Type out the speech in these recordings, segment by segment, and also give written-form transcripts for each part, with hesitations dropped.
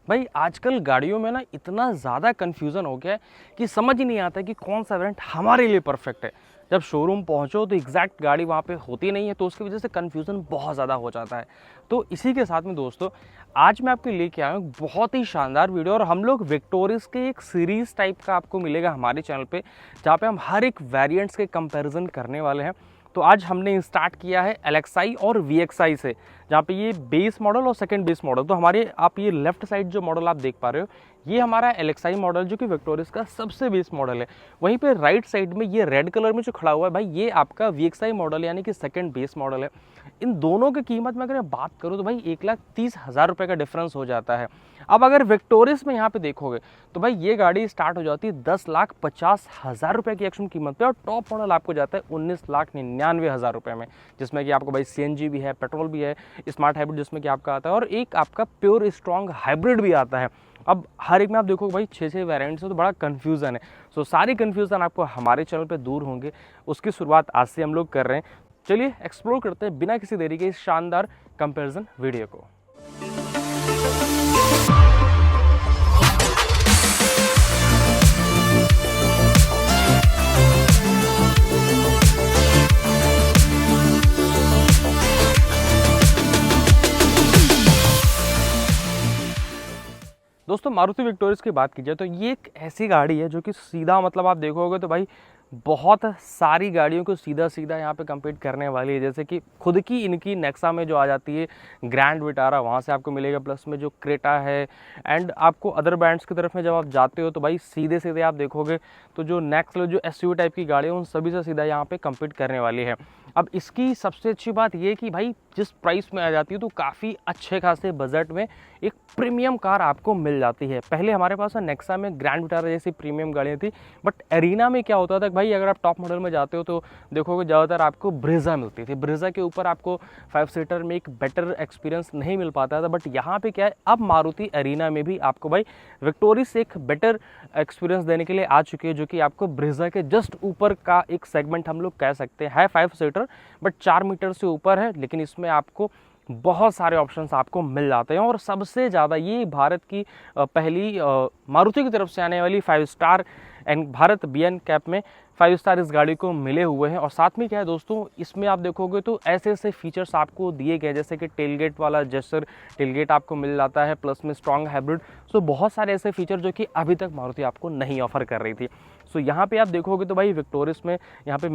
भाई आजकल गाड़ियों में ना इतना ज़्यादा कन्फ्यूज़न हो गया है कि समझ ही नहीं आता कि कौन सा वेरिएंट हमारे लिए परफेक्ट है। जब शोरूम पहुंचो तो एग्जैक्ट गाड़ी वहाँ पे होती नहीं है, तो उसकी वजह से कन्फ्यूज़न बहुत ज़्यादा हो जाता है। तो इसी के साथ में दोस्तों, आज मैं आपके लेके आया हूँ बहुत ही शानदार वीडियो, और हम लोग विक्टोरिस के एक सीरीज़ टाइप का आपको मिलेगा हमारे चैनल पे, जहाँ पे हम हर एक वेरिएंट्स के कंपैरिजन करने वाले हैं। तो आज हमने स्टार्ट किया है LXi और VXi से, जहाँ पे ये बेस मॉडल और सेकंड बेस मॉडल। तो हमारे आप ये लेफ्ट साइड जो मॉडल आप देख पा रहे हो, ये हमारा LXi मॉडल जो कि विक्टोरिस का सबसे बेस मॉडल है। वहीं पे राइट साइड में ये रेड कलर में जो खड़ा हुआ है भाई, ये आपका VXi मॉडल यानी कि सेकंड बेस मॉडल है। इन दोनों की कीमत में अगर मैं बात करूँ तो भाई 1,30,000 रुपये का डिफरेंस हो जाता है। अब अगर विक्टोरिस में यहाँ पे देखोगे तो भाई ये गाड़ी स्टार्ट हो जाती है 10,50,000 रुपये की एक्चुअल कीमत पे, और टॉप मॉडल आपको जाता है 19,99,000 रुपये में, जिसमें कि आपको भाई CNG भी है, पेट्रोल भी है, स्मार्ट हाइब्रिड जिसमें कि आपका आता है, और एक आपका प्योर स्ट्रॉन्ग हाइब्रिड भी आता है। अब हर एक में आप देखो भाई 6 वेरिएंट्स है, तो बड़ा कन्फ्यूज़न है। सो सारी कन्फ्यूज़न आपको हमारे चैनल पे दूर होंगे, उसकी शुरुआत आज से हम लोग कर रहे हैं। चलिए एक्सप्लोर करते हैं बिना किसी देरी के इस शानदार कंपैरिजन वीडियो को। दोस्तों मारुति विक्टोरियस की बात की जाए तो ये एक ऐसी गाड़ी है जो कि सीधा, मतलब आप देखोगे तो भाई बहुत सारी गाड़ियों को सीधा सीधा यहाँ पे कम्पीट करने वाली है। जैसे कि खुद की इनकी नेक्सा में जो आ जाती है ग्रैंड विटारा, वहाँ से आपको मिलेगा, प्लस में जो क्रेटा है, एंड आपको अदर ब्रांड्स की तरफ में जब आप जाते हो तो भाई सीधे सीधे आप देखोगे तो जो नेक्स्ट जो SUV टाइप की गाड़ी है उन सभी से सीधा यहाँ पे कम्पीट करने वाली है। अब इसकी सबसे अच्छी बात ये कि भाई जिस प्राइस में आ जाती है तो काफ़ी अच्छे खासे बजट में एक प्रीमियम कार आपको मिल जाती है। पहले हमारे पास नेक्सा में ग्रैंड विटारा जैसी प्रीमियम गाड़ियाँ थी, बट एरीना में क्या होता था भाई, अगर आप टॉप मॉडल में जाते हो तो देखोगे ज़्यादातर आपको ब्रेजा मिलती थी। ब्रेजा के ऊपर आपको 5 सीटर में एक बेटर एक्सपीरियंस नहीं मिल पाता था, बट यहाँ पे क्या है, अब मारुति एरीना में भी आपको भाई विक्टोरियस एक बेटर एक्सपीरियंस देने के लिए आ चुकी है, जो कि आपको ब्रेजा के जस्ट ऊपर का एक सेगमेंट हम लोग कह सकते हैं। है 5 सीटर बट 4 मीटर से ऊपर है, लेकिन इसमें आपको बहुत सारे ऑप्शंस आपको मिल जाते हैं। और सबसे ज़्यादा ये भारत की पहली मारुति की तरफ से आने वाली 5 star and Bharat BN cap में 5 स्टार इस गाड़ी को मिले हुए हैं। और साथ में क्या है दोस्तों, इसमें आप देखोगे तो ऐसे ऐसे फीचर्स आपको दिए गए, जैसे कि टेलगेट वाला जेस्चर टेलगेट आपको मिल जाता है, प्लस में स्ट्रॉन्ग हाइब्रिड। सो बहुत सारे ऐसे फीचर जो कि अभी तक मारुति आपको नहीं ऑफर कर रही थी। सो यहाँ पे आप देखोगे तो भाई विक्टोरियस में यहाँ पे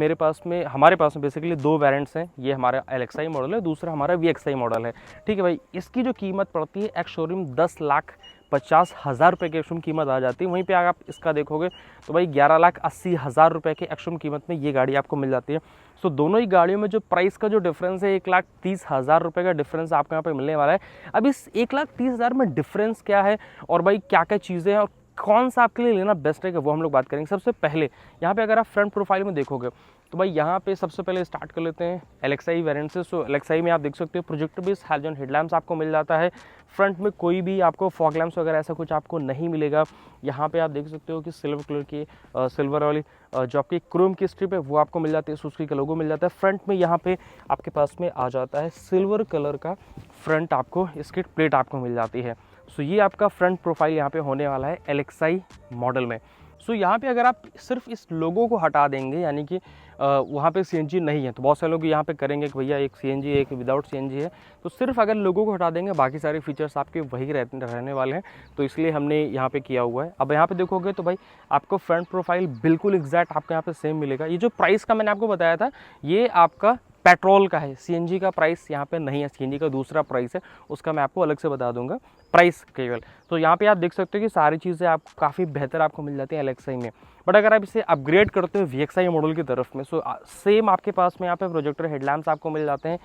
हमारे पास में बेसिकली 2 वेरिएंट्स हैं। ये हमारा LXi मॉडल है, दूसरा हमारा VXi मॉडल है। ठीक है भाई, इसकी जो कीमत पड़ती है एक्स शोरूम 10,50,000 रुपये की एक्शोरूम कीमत आ जाती है। वहीं पे आप इसका देखोगे तो भाई 11,80,000 रुपये के एक्शोरूम कीमत में ये गाड़ी आपको मिल जाती है। सो दोनों ही गाड़ियों में जो प्राइस का जो डिफरेंस है 1,30,000 रुपये का डिफरेंस आपको यहाँ पे मिलने वाला है। अब इस 1,30,000 में डिफरेंस क्या है और भाई क्या क्या चीज़ें हैं और कौन सा आपके लिए लेना बेस्ट है, वो हम लोग बात करेंगे। सबसे पहले यहाँ पे अगर आप फ्रंट प्रोफाइल में देखोगे तो भाई यहाँ पे सबसे पहले स्टार्ट कर लेते हैं LXi वेरिएंट से। सो LXi में आप देख सकते हो प्रोजेक्टर बेस हैलोजन हेडलैम्प्स आपको मिल जाता है। फ्रंट में कोई भी आपको फॉग लैम्प्स वगैरह ऐसा कुछ आपको नहीं मिलेगा। यहाँ पे आप देख सकते हो कि सिल्वर कलर की सिल्वर वाली जो आपकी क्रोम की स्ट्रिप है वो आपको मिल जाती है, सुजुकी का लोगो मिल जाता है। फ्रंट में यहाँ पे आपके पास में आ जाता है सिल्वर कलर का फ्रंट आपको इसकी प्लेट आपको मिल जाती है। सो ये आपका फ्रंट प्रोफाइल यहाँ पे होने वाला है LXi मॉडल में। सो यहाँ पे अगर आप सिर्फ इस लोगो को हटा देंगे, यानी कि वहाँ पे CNG नहीं है, तो बहुत सारे लोग यहाँ पे करेंगे कि भैया एक CNG एक विदाउट CNG है, तो सिर्फ अगर लोगो को हटा देंगे बाकी सारे फीचर्स आपके वही रहने वाले हैं। तो इसलिए हमने यहाँ पे किया हुआ है। अब यहाँ पे देखोगे तो भाई आपको फ्रंट प्रोफाइल बिल्कुल एग्जैक्ट आपको यहाँ पे सेम मिलेगा। ये जो प्राइस का मैंने आपको बताया था ये आपका पेट्रोल का है, CNG का प्राइस यहाँ पे नहीं है। CNG का दूसरा प्राइस है, उसका मैं आपको अलग से बता दूंगा प्राइस केवल। तो यहाँ पे आप देख सकते हो कि सारी चीज़ें आपको काफ़ी बेहतर आपको मिल जाती है LXi में। बट अगर आप इसे अपग्रेड करते हो VXi मॉडल की तरफ में, सो सेम आपके पास में यहाँ पे प्रोजेक्टर हेडलैम्प्स आपको मिल जाते हैं।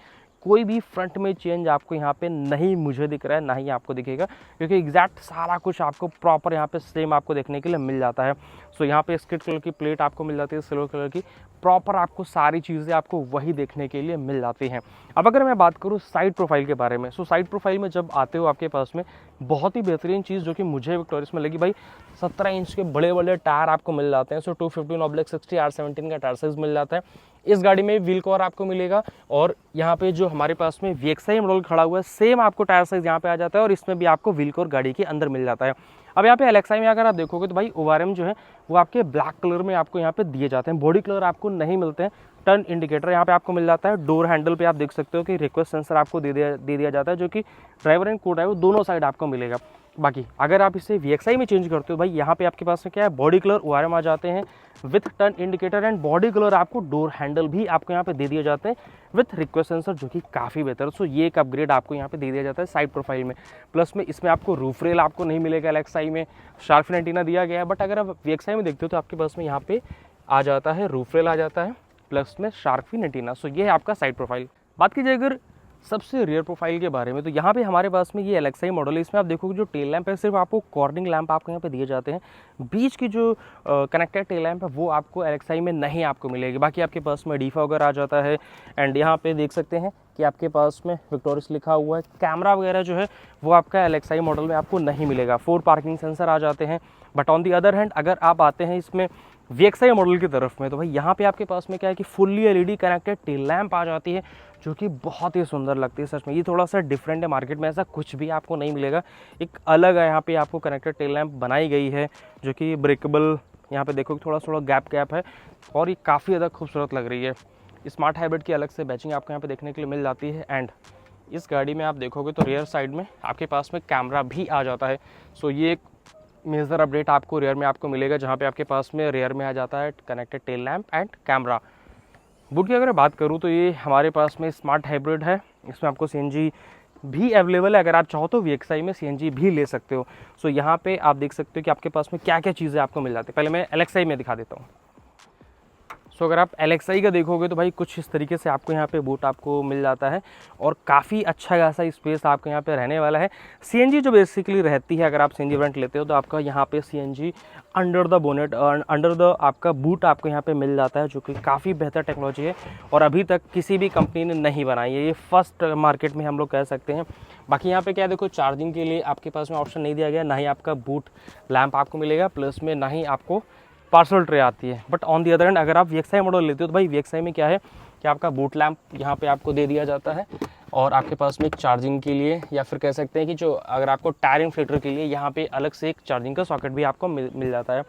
कोई भी फ्रंट में चेंज आपको यहाँ पे नहीं मुझे दिख रहा है, ना ही आपको दिखेगा, क्योंकि एग्जैक्ट सारा कुछ आपको प्रॉपर यहाँ पे सेम आपको देखने के लिए मिल जाता है। सो यहाँ पे स्किट कलर की प्लेट आपको मिल जाती है, सिल्वर कलर की, प्रॉपर आपको सारी चीज़ें आपको वही देखने के लिए मिल जाती हैं। अब अगर मैं बात करूँ साइड प्रोफाइल के बारे में, सो साइड प्रोफाइल में जब आते हो आपके पास में बहुत ही बेहतरीन चीज़ जो कि मुझे विक्टोरियस में लगी भाई, 17 इंच के बड़े बड़े टायर आपको मिल जाते हैं। सो 215/60 R17 का टायर साइज मिल जाता है। इस गाड़ी में व्हील कवर आपको मिलेगा और यहाँ पे जो हमारे पास में VXI मॉडल खड़ा हुआ है सेम आपको टायर साइज यहाँ पे आ जाता है और इसमें भी आपको व्हील कवर गाड़ी के अंदर मिल जाता है। अब यहाँ पे LXI में अगर आप देखोगे तो भाई ORM जो है वो आपके ब्लैक कलर में आपको यहाँ पे दिए जाते हैं, बॉडी कलर आपको नहीं मिलते हैं। टर्न इंडिकेटर यहाँ पे आपको मिल जाता है। डोर हैंडल पे आप देख सकते हो कि रिक्वेस्ट सेंसर आपको दे दिया जाता है, जो कि ड्राइवर एंड को ड्राइवर दोनों साइड आपको मिलेगा। बाकी अगर आप इसे VXI में चेंज करते हो भाई, यहाँ पे आपके पास में क्या है, बॉडी कलर ORM आ जाते हैं with turn indicator and body colour आपको डोर हैंडल भी आपको यहाँ पे दे दिए जाते हैं विथ रिक्वेस्ट सेंसर, जो कि काफ़ी बेहतर है। सो ये एक अपग्रेड आपको यहाँ पे दे दिया जाता है साइड प्रोफाइल में। प्लस में इसमें आपको रूफ रेल आपको नहीं मिलेगा, LXI में शार्क फिन एंटीना दिया गया है, बट अगर आप VXI में देखते हो तो आपके पास में यहाँ पे आ जाता है रूफ रेल आ जाता है प्लस में शार्क फिन एंटीना। सो ये है आपका साइड प्रोफाइल। बात कीजिए अगर सबसे रियर प्रोफाइल के बारे में, तो यहाँ पे हमारे पास में ये LXI मॉडल है। इसमें आप देखोगे जो टेल लैंप है सिर्फ आपको कॉर्निंग लैंप आपको यहाँ पे दिए जाते हैं, बीच की जो कनेक्टेड टेल लैंप है वो आपको LXI में नहीं आपको मिलेगी। बाकी आपके पास में डिफॉगर आ जाता है एंड यहाँ पे देख सकते हैं कि आपके पास में विक्टोरियस लिखा हुआ है। कैमरा वगैरह जो है वो आपका LXI मॉडल में आपको नहीं मिलेगा। 4 पार्किंग सेंसर आ जाते हैं। But on the other hand अगर आप आते हैं इसमें VXI मॉडल की तरफ में, तो भाई यहाँ पे आपके पास में क्या है कि fully LED connected tail lamp आ जाती है, जो कि बहुत ही सुंदर लगती है। सच में ये थोड़ा सा डिफरेंट है, मार्केट में ऐसा कुछ भी आपको नहीं मिलेगा। एक अलग है यहाँ पे आपको कनेक्टेड टेल लैंप बनाई गई है, जो कि ब्रेकेबल, यहाँ पे देखो थोड़ा गैप है और ये काफ़ी ज़्यादा खूबसूरत लग रही है। स्मार्ट हाइब्रिड की अलग से बैचिंग आपको यहाँ पे देखने के लिए मिल जाती है। एंड इस गाड़ी में आप देखोगे तो रियर साइड में आपके पास में कैमरा भी आ जाता है। सो ये एक मेजर अपडेट आपको रियर में आपको मिलेगा, जहाँ पे आपके पास में रियर में आ जाता है connected tail lamp and camera. Boot की अगर बात करूँ तो ये हमारे पास में स्मार्ट हाइब्रिड है। इसमें आपको CNG भी अवेलेबल है, अगर आप चाहो तो VXI में CNG भी ले सकते हो। सो यहाँ पे आप देख सकते हो कि आपके पास में क्या क्या चीज़ें आपको मिल जाती है। पहले मैं LXI में दिखा देता हूँ। सो अगर आप LXI का देखोगे तो भाई कुछ इस तरीके से आपको यहाँ पे बूट आपको मिल जाता है और काफ़ी अच्छा खासा स्पेस आपको यहाँ पे रहने वाला है। CNG जो बेसिकली रहती है, अगर आप CNG वेरिएंट लेते हो तो आपका यहाँ पे CNG under the bonnet under the आपका बूट आपको यहाँ पे मिल जाता है, जो कि काफ़ी बेहतर टेक्नोलॉजी है और अभी तक किसी भी कंपनी ने नहीं बनाई है। ये फर्स्ट मार्केट में हम लोग कह सकते हैं। बाकी यहाँ पे क्या देखो, चार्जिंग के लिए आपके पास में ऑप्शन नहीं दिया गया, ना ही आपका बूट लैंप आपको मिलेगा, प्लस में ना ही आपको पार्सल ट्रे आती है। But on the other hand अगर आप VXI मॉडल लेते हो तो भाई VXI में क्या है कि आपका बूट लैंप यहाँ पे आपको दे दिया जाता है और आपके पास में एक चार्जिंग के लिए, या फिर कह सकते हैं कि जो अगर आपको टायर इन्फ्लेटर के लिए यहाँ पे अलग से एक चार्जिंग का सॉकेट भी आपको मिल जाता है।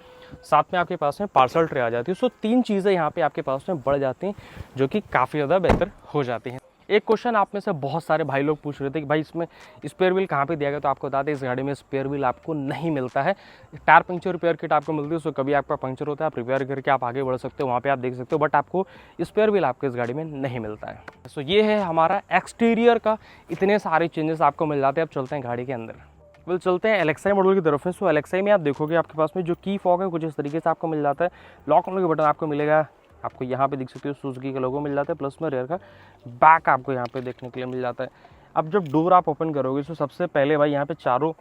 साथ में आपके पास में पार्सल ट्रे आ जाती है। सो 3 चीज़ें यहाँ पे आपके पास में बढ़ जाती हैं, जो कि काफ़ी ज़्यादा बेहतर हो जाती हैं। एक क्वेश्चन आप में से बहुत सारे भाई लोग पूछ रहे थे कि भाई इसमें स्पेयर व्हील कहाँ पे दिया गया, तो आपको बता दें इस गाड़ी में स्पेयर व्हील आपको नहीं मिलता है। टायर पंक्चर रिपेयर किट आपको मिलती है, सो कभी आपका पंक्चर होता है आप रिपेयर करके आप आगे बढ़ सकते हो, वहाँ पे आप देख सकते हो, बट आपको स्पेयर व्हील आपको इस गाड़ी में नहीं मिलता है। सो ये है हमारा एक्सटीरियर का, इतने सारे चेंजेस आपको मिल जाते हैं। अब चलते हैं गाड़ी के अंदर। चलते हैं LXI मॉडल की तरफ में। सो LXI में आप देखोगे आपके पास में जो की फॉग है कुछ इस तरीके से आपको मिल जाता है। लॉक होने का बटन आपको मिलेगा, आपको यहाँ पे दिख सकते हो सुजुकी का लोगो मिल जाता है, प्लस में रेयर का बैक आपको यहाँ पे देखने के लिए मिल जाता है। अब जब डोर आप ओपन करोगे तो सबसे पहले भाई यहाँ पे चारों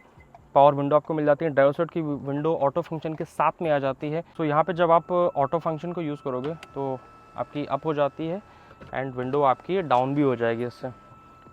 पावर विंडो आपको मिल जाती है। ड्राइवर साइड की विंडो ऑटो फंक्शन के साथ में आ जाती है। तो यहाँ पे जब आप ऑटो फंक्शन को यूज़ करोगे तो आपकी अप हो जाती है एंड विंडो आपकी डाउन भी हो जाएगी इससे।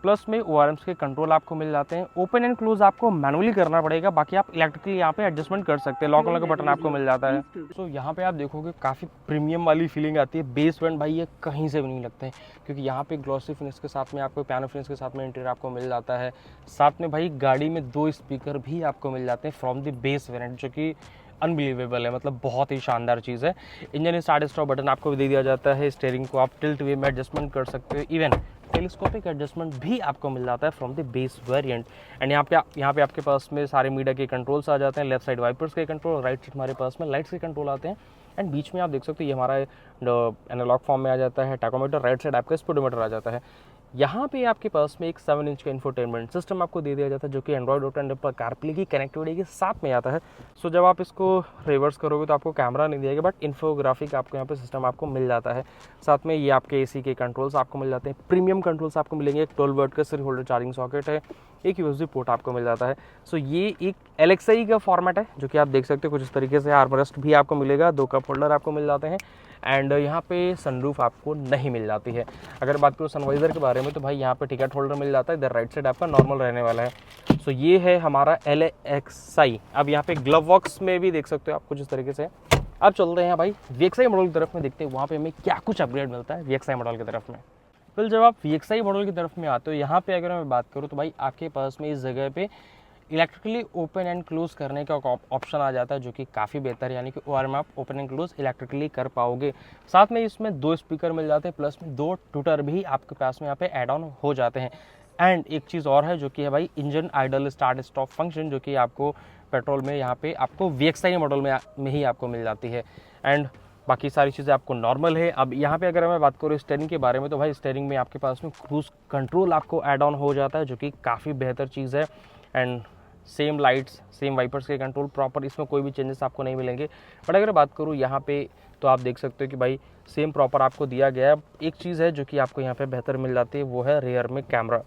प्लस में ORMs के कंट्रोल आपको मिल जाते हैं। ओपन एंड क्लोज आपको मैनुअली करना पड़ेगा, बाकी आप इलेक्ट्रिकली यहाँ पे एडजस्टमेंट कर सकते हैं। लॉक वाला का बटन आपको मिल जाता है। तो यहाँ पे आप देखोगे काफ़ी प्रीमियम वाली फीलिंग आती है। बेस बैंड भाई ये कहीं से भी नहीं लगते हैं, क्योंकि यहाँ पे ग्लॉसी फिनिश के साथ में आपको पियानो फिनिश के साथ में इंटीरियर आपको मिल जाता है। साथ में भाई गाड़ी में 2 स्पीकर भी आपको मिल जाते हैं फ्रॉम द बेस वेरिएंट, जो कि अनबिलीवेबल है, मतलब बहुत ही शानदार चीज़ है। इंजन स्टार्ट स्टॉप बटन आपको दे दिया जाता है। स्टीयरिंग को आप टिल्ट वे में एडजस्टमेंट कर सकते हो। इवन टेलीस्कोपिक एडजस्टमेंट भी आपको मिल जाता है from the base variant. And यहाँ पे आपके पास में सारे मीडिया के कंट्रोल्स आ जाते हैं। लेफ्ट साइड वाइपर्स के कंट्रोल, राइट साइड हमारे पास में लाइट्स के कंट्रोल आते हैं। एंड बीच में आप देख सकते हो ये हमारा एनालॉग फॉर्म में आ जाता है टैकोमीटर। राइट साइड आपका स्पीडोमीटर आ जाता है। यहाँ पे आपके पास में एक 7 इंच का इंफोटेनमेंट सिस्टम आपको दे दिया जाता है, जो कि एंड्रॉइड ऑटो एंड पर कारप्ले की कनेक्टिविटी के साथ में आता है। सो जब आप इसको रिवर्स करोगे तो आपको कैमरा नहीं दिया गया, बट इन्फोग्राफिक आपको यहाँ पे सिस्टम आपको मिल जाता है। साथ में ये आपके AC के कंट्रोल्स आपको मिल जाते हैं। प्रीमियम कंट्रोल्स आपको मिलेंगे। एक 12 वोल्ट का सिर होल्डर चार्जिंग सॉकेट है, एक USB पोर्ट आपको मिल जाता है। सो ये एक LXI का फॉर्मेट है, जो कि आप देख सकते हो कुछ इस तरीके से। आर्मरेस्ट भी आपको मिलेगा, 2 कप होल्डर आपको मिल जाते हैं। एंड यहाँ पे सनरूफ आपको नहीं मिल जाती है। अगर बात करूँ सनवाइजर के बारे में तो भाई यहाँ पे टिकट होल्डर मिल जाता है। इधर राइट साइड आपका नॉर्मल रहने वाला है। सो ये है हमारा LXI। अब यहाँ पे ग्लव बॉक्स में भी देख सकते हो आप कुछ इस तरीके से अब चलते हैं भाई VXI मॉडल की तरफ में, देखते हैं वहाँ पे हमें क्या कुछ अपग्रेड मिलता है VXI मॉडल की तरफ में। फिर जब आप VXI मॉडल की तरफ में आते हो, यहाँ पे अगर मैं बात करूँ तो भाई आपके पास में इस जगह पे इलेक्ट्रिकली ओपन एंड क्लोज करने का ऑप्शन आ जाता है, जो कि काफ़ी बेहतर है, यानी कि OR में आप ओपन एंड क्लोज इलेक्ट्रिकली कर पाओगे। साथ में इसमें 2 स्पीकर मिल जाते हैं, प्लस में 2 ट्विटर भी आपके पास में यहाँ पे ऐड ऑन हो जाते हैं। एंड एक चीज़ और है जो कि है भाई engine idol start stop function, जो कि आपको पेट्रोल में यहाँ पे आपको VXI मॉडल में ही आपको मिल जाती है। एंड बाकी सारी चीज़ें आपको नॉर्मल है। अब यहाँ पे अगर मैं बात करूँ स्टीयरिंग के बारे में, तो भाई स्टीयरिंग में आपके पास में क्रूज कंट्रोल आपको ऐड ऑन हो जाता है, जो कि काफ़ी बेहतर चीज़ है। And same lights, same wipers के कंट्रोल प्रॉपर, इसमें कोई भी चेंजेस आपको नहीं मिलेंगे। बट अगर बात करूँ यहाँ पे, तो आप देख सकते हो कि भाई सेम प्रॉपर आपको दिया गया है। एक चीज़ है जो कि आपको यहाँ पे बेहतर मिल जाती है, वो है रेयर में कैमरा।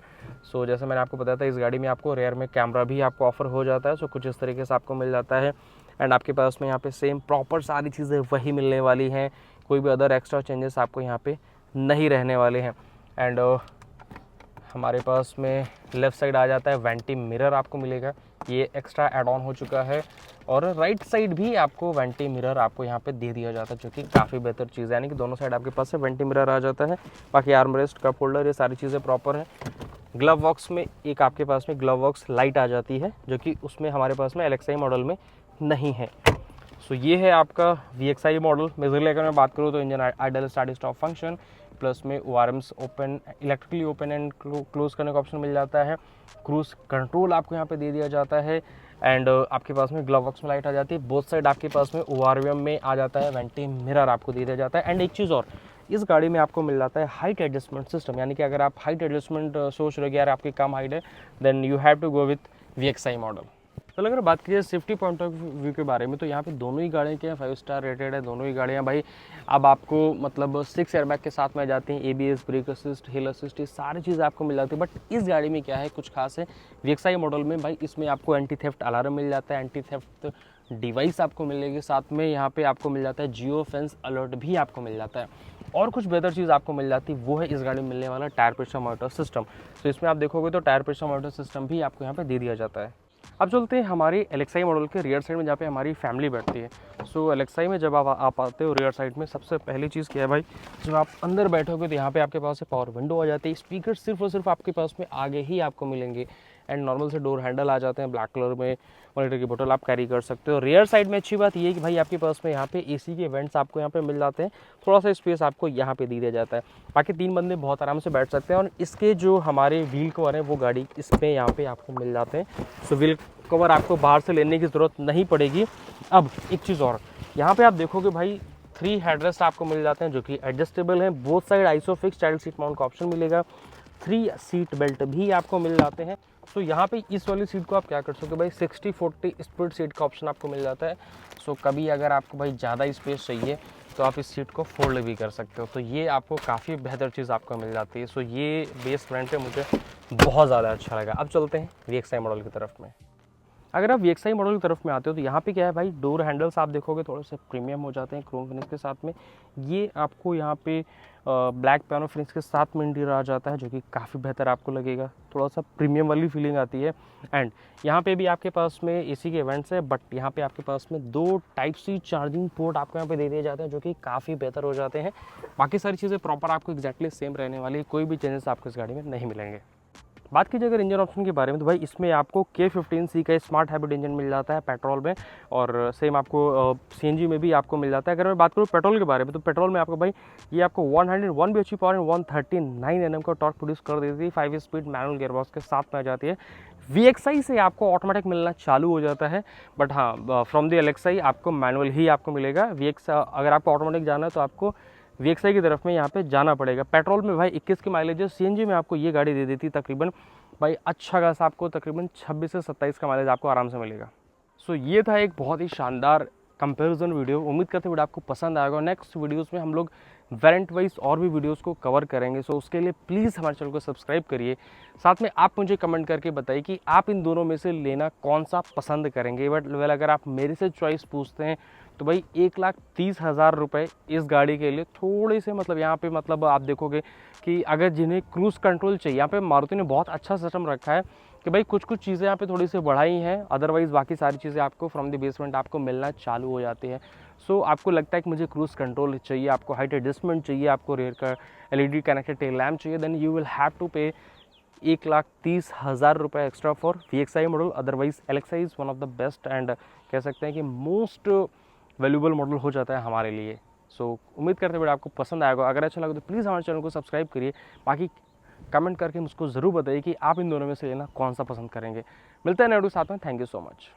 सो जैसे मैंने आपको बताया था, इस गाड़ी में आपको रेयर में कैमरा भी आपको ऑफर हो जाता है। सो कुछ इस तरीके से आपको मिल जाता है। एंड आपके पास में यहाँ पे सेम प्रॉपर सारी चीज़ें वही मिलने वाली हैं, कोई भी अदर एक्स्ट्रा चेंजेस आपको यहाँ पे नहीं रहने वाले हैं। एंड हमारे पास में लेफ़्ट साइड आ जाता है वेंटी मिरर आपको मिलेगा, ये एक्स्ट्रा एड ऑन हो चुका है। और राइट साइड भी आपको वेंटी मिरर आपको यहाँ पे दे दिया जाता है, जो कि काफ़ी बेहतर चीज़ है, यानी कि दोनों साइड आपके पास से वेंटी मिरर आ जाता है। बाकी आर्म रेस्ट, कप होल्डर, ये सारी चीज़ें प्रॉपर है। ग्लव बॉक्स में एक आपके पास में ग्लव बॉक्स लाइट आ जाती है, जो कि उसमें हमारे पास में LXI मॉडल में नहीं है। सो ये है आपका VXI मॉडल। मेजरली अगर मैं बात करूँ तो engine idol start stop function, plus में ORMs open electrically open and close करने का ऑप्शन मिल जाता है। क्रूज कंट्रोल आपको यहाँ पे दे दिया जाता है। एंड आपके पास में ग्लव बॉक्स में लाइट आ जाती है। बोथ साइड आपके पास में ORM में आ जाता है, वेंटी मिरर आपको दे दिया जाता है। एंड एक चीज़ और, इस गाड़ी में आपको मिल जाता है हाइट एडजस्टमेंट सिस्टम, यानी कि अगर आप हाइट एडजस्टमेंट सोच रहे हो यार आपकी कम हाइट है, then you have to go with VXI model. तो अगर बात कीजिए सेफ्टी पॉइंट ऑफ व्यू के बारे में, तो यहाँ पे दोनों ही गाड़ियाँ क्या 5 स्टार रेटेड है, दोनों ही गाड़ियाँ भाई। अब आपको मतलब 6 एयरबैग के साथ में जाती हैं, ABS, ब्रेक असिस्ट, हिल असिस्ट, ये सारी चीज़ें आपको मिल जाती है। बट इस गाड़ी में क्या है कुछ खास है VXI मॉडल में भाई, इसमें आपको एंटी थेफ्ट अलार्म मिल जाता है, एंटी थेफ्ट डिवाइस आपको मिलेगी, साथ में यहाँ पे आपको मिल जाता है जियो फेंस अलर्ट भी आपको मिल जाता है। और कुछ बेहतर चीज़ आपको मिल जाती है, वो है इस गाड़ी में मिलने वाला टायर प्रेशर मॉनिटर सिस्टम। तो इसमें आप देखोगे तो टायर प्रेशर मॉनिटर सिस्टम भी आपको यहाँ पे दे दिया जाता है। अब चलते हैं हमारी LXI मॉडल के रियर साइड में, जहाँ पे हमारी फैमिली बैठती है। सो LXI में जब आप आते हो रियर साइड में, सबसे पहली चीज़ क्या है भाई, जब आप अंदर बैठोगे तो यहाँ पे आपके पास पावर विंडो आ जाती है। स्पीकर सिर्फ और सिर्फ आपके पास में आगे ही आपको मिलेंगे। एंड नॉर्मल से डोर हैंडल आ जाते हैं ब्लैक कलर में, 1 लीटर की बोतल आप कैरी कर सकते हो। रियर साइड में अच्छी बात ये है कि भाई आपके पास में यहाँ पे AC के वेंट्स आपको यहाँ पे मिल जाते हैं, थोड़ा सा स्पेस आपको यहाँ पे दे दिया जाता है। बाकी 3 बंदे बहुत आराम से बैठ सकते हैं। और इसके जो हमारे व्हील कवर हैं वो गाड़ी इसमें यहाँ पे आपको मिल जाते हैं। सो व्हील कवर आपको बाहर से लेने की ज़रूरत नहीं पड़ेगी। अब एक चीज़ और, यहाँ पे आप देखोगे भाई 3 हेडरेस्ट आपको मिल जाते हैं, जो कि एडजस्टेबल हैं। Both side isofix child seat mount का ऑप्शन मिलेगा। 3 सीट बेल्ट भी आपको मिल जाते हैं। सो यहाँ पे इस वाली सीट को आप क्या कर सकते हो भाई, 60-40 स्प्लिट सीट का ऑप्शन आपको मिल जाता है। सो कभी अगर आपको भाई ज़्यादा स्पेस चाहिए तो आप इस सीट को फोल्ड भी कर सकते हो। तो ये आपको काफ़ी बेहतर चीज़ आपको मिल जाती है। सो ये बेस ब्रांड पे मुझे बहुत ज़्यादा अच्छा लगा। अब चलते हैं VXI मॉडल की तरफ में। अगर आप VXI मॉडल की तरफ में आते हो तो यहाँ पे क्या है भाई, डोर हैंडल्स आप देखोगे थोड़े से प्रीमियम हो जाते हैं क्रोम फिनिश के साथ में। ये आपको यहाँ पे ब्लैक पियानो फिनिश के साथ में इंटीरियर आ जाता है, जो कि काफ़ी बेहतर आपको लगेगा, थोड़ा सा प्रीमियम वाली फीलिंग आती है। एंड यहाँ पे भी आपके पास में AC के वेंट्स है, बट यहाँ पे आपके पास में 2 Type-C चार्जिंग पोर्ट आपको यहाँ पे दे दिए जाते हैं, जो कि काफ़ी बेहतर हो जाते हैं। बाकी सारी चीज़ें प्रॉपर आपको एक्जैक्टली सेम रहने वाली, कोई भी चेंजेस आपको इस गाड़ी में नहीं मिलेंगे। बात कीजिए अगर इंजन ऑप्शन के बारे में, तो भाई इसमें आपको K15C का स्मार्ट हाइब्रिड इंजन मिल जाता है पेट्रोल में, और सेम आपको CNG में भी आपको मिल जाता है। अगर मैं बात करूँ पेट्रोल के बारे में, तो पेट्रोल में आपको भाई ये आपको 101 bhp पावर एंड 139 Nm का टॉर्क प्रोड्यूस कर देती है। 5 स्पीड मैनुअल गियरबॉक्स के साथ में आ जाती है। VXI से आपको ऑटोमेटिक मिलना चालू हो जाता है, बट हाँ फ्रॉम द LXI आपको मैनुअल ही आपको मिलेगा। अगर आपको ऑटोमेटिक जाना है तो आपको VXI की तरफ में यहाँ पे जाना पड़ेगा। पेट्रोल में भाई 21 की माइलेज है, CNG में आपको ये गाड़ी दे देती है तकरीबन भाई अच्छा खासा, आपको तकरीबन 26 से 27 का माइलेज आपको आराम से मिलेगा। सो ये था एक बहुत ही शानदार कंपैरिजन वीडियो। उम्मीद करते हैं वीडियो आपको पसंद आएगा। नेक्स्ट वीडियोस में हम लोग वेरिएंट वाइज और भी वीडियोस को कवर करेंगे। सो उसके लिए प्लीज़ हमारे चैनल को सब्सक्राइब करिए। साथ में आप मुझे कमेंट करके बताइए कि आप इन दोनों में से लेना कौन सा पसंद करेंगे। बट वेल अगर आप मेरे से चॉइस पूछते हैं तो भाई 1,30,000 रुपये इस गाड़ी के लिए थोड़े से मतलब यहाँ पे मतलब आप देखोगे कि अगर जिन्हें क्रूज़ कंट्रोल चाहिए, यहाँ पे मारुति ने बहुत अच्छा सिस्टम रखा है कि भाई कुछ कुछ चीज़ें यहाँ पे थोड़ी सी बढ़ाई हैं, अदरवाइज़ बाकी सारी चीज़ें आपको फ्रॉम द बेसमेंट आपको मिलना चालू हो जाती हैं। सो आपको लगता है कि मुझे क्रूज़ कंट्रोल चाहिए, आपको हाइट एडजस्टमेंट चाहिए, आपको रेयर का LED कनेक्टेड टेल लैम्प चाहिए, then you will have to pay 1,30,000 रुपये extra for VXI model. Otherwise LXI is one of the best and कह सकते हैं कि मोस्ट वैल्यूबल मॉडल हो जाता है हमारे लिए। सो उम्मीद करते हैं वीडियो आपको पसंद आएगा। अगर अच्छा लगे तो प्लीज़ हमारे चैनल को सब्सक्राइब करिए। बाकी कमेंट करके मुझको ज़रूर बताइए कि आप इन दोनों में से लेना कौन सा पसंद करेंगे। मिलते हैं नए वीडियो के साथ में। Thank you so much.